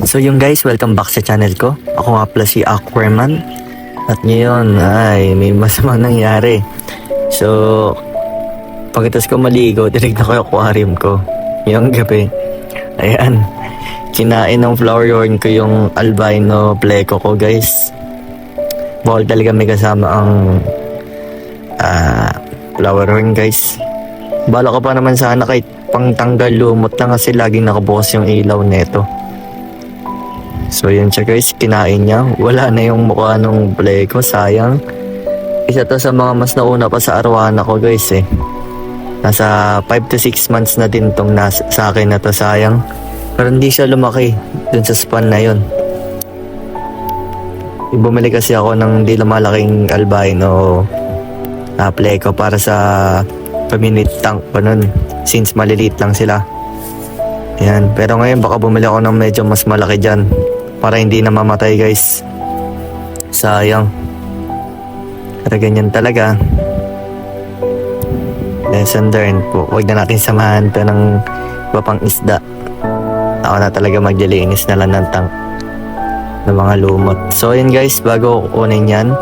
So yung guys, welcome back sa channel ko. Ako nga pala si Aquaman. At ngayon ay may masamang nangyari. So pagkatapos ko maligo, tinignan ko yung aquarium ko yung gabi. Ayan, kinain ng flower horn ko yung albino pleco ko guys. Bawal talaga may kasama ang flower horn guys. Bala ko pa naman sana kahit pangtanggal lumot lang kasi laging nakabukas yung ilaw neto. So yun siya guys, kinain niya. Wala na yung mukha ng pleco, sayang. Isa to sa mga mas nauna pa sa arwana ko guys eh. Nasa 5 to 6 months na din tong sa akin na to, sayang. Pero hindi siya lumaki dun sa span na yun. Bumili kasi ako ng di lumalaking albino pleco para sa community tank pa nun, since maliliit lang sila. Ayan, pero ngayon baka bumili ako ng medyo mas malaki dyan para hindi na mamatay guys, sayang. Pero ganyan talaga, lesson learned po. Huwag na natin samahan to ng iba pang isda. Ako na talaga maglilinis na lang ng tank ng mga lumot. So yun guys, bago kukunin yan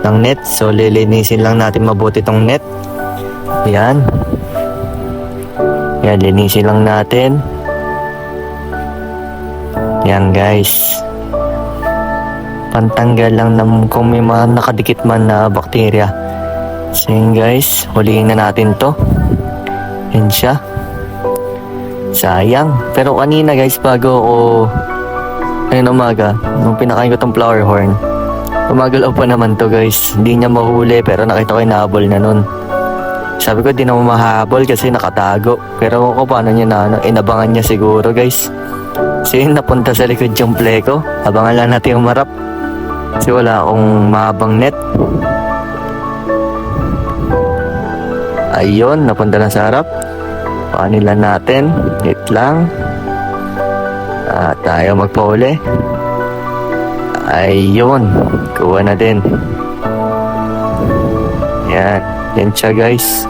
ng net, so lilinisin lang natin mabuti tong net. Yan, yan, linisin lang natin. Yan guys, pantanggal lang ng kung may mga nakadikit man na bakterya. So yun guys, huliin na natin to. Yan siya, sayang. Pero kanina guys, bago ako ayun umaga, nung pinakain ko tong flower horn, gumagalaw pa naman to guys. Hindi niya mahuli pero nakita ko yung nahabol na nun. Sabi ko di na mahabol kasi nakatago. Pero ako paano niya na inabangan niya siguro guys. So yun, napunta sa likod yung pleco. Abangan lang natin umarap kasi wala akong mahabang net. Ayun, napunta na sa harap. Panin lang natin. Hit lang. Tayo magpahuli. Ayun, kuha na din. Yan, yan siya guys.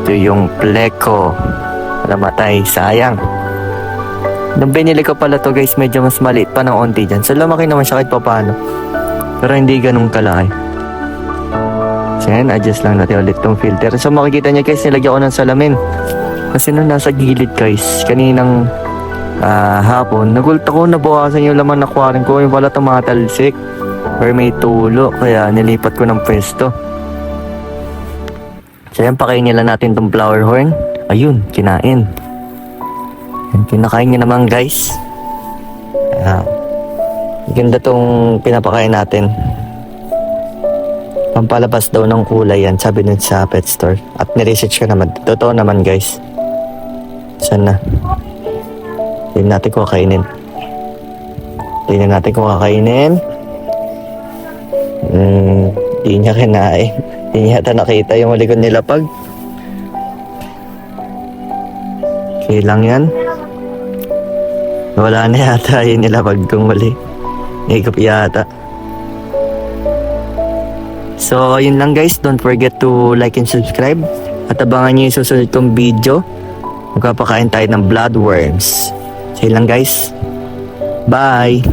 Ito yung pleco. Namatay, sayang. Nung binili ko pala to guys, medyo mas maliit pa ng onti dyan. So lumaki naman siya kahit paano, pero hindi ganun kalaki. So yan, adjust lang natin ulit tong filter. So makikita nyo guys, nilagyan ko ng salamin kasi nung nasa gilid guys, kaninang hapon, nagulta ko, nabawasan yung laman ng aquarium ko. Yung pala tumatalsik or may tulo, kaya nilipat ko ng pwesto. So yan, pakain nila natin tong flower horn. Ayun, kinain. Yan, kinakain niya naman guys. Ganda tong pinapakain natin. Pampalabas daw ng kulay yan, sabi nun sa pet store. At niresearch ko naman, totoo naman guys. Sana tingnan natin kung kakainin. Tingnan natin kung kakainin. Di niya kinain. Di niya yata nakita yung likod nila pag. Okay lang yan. Wala na yata yun nila pag kung mali. Higop yata. So yun lang guys, don't forget to like and subscribe. At abangan nyo yung susunod kong video. Magpapakain tayo ng bloodworms. So yun lang guys. Bye!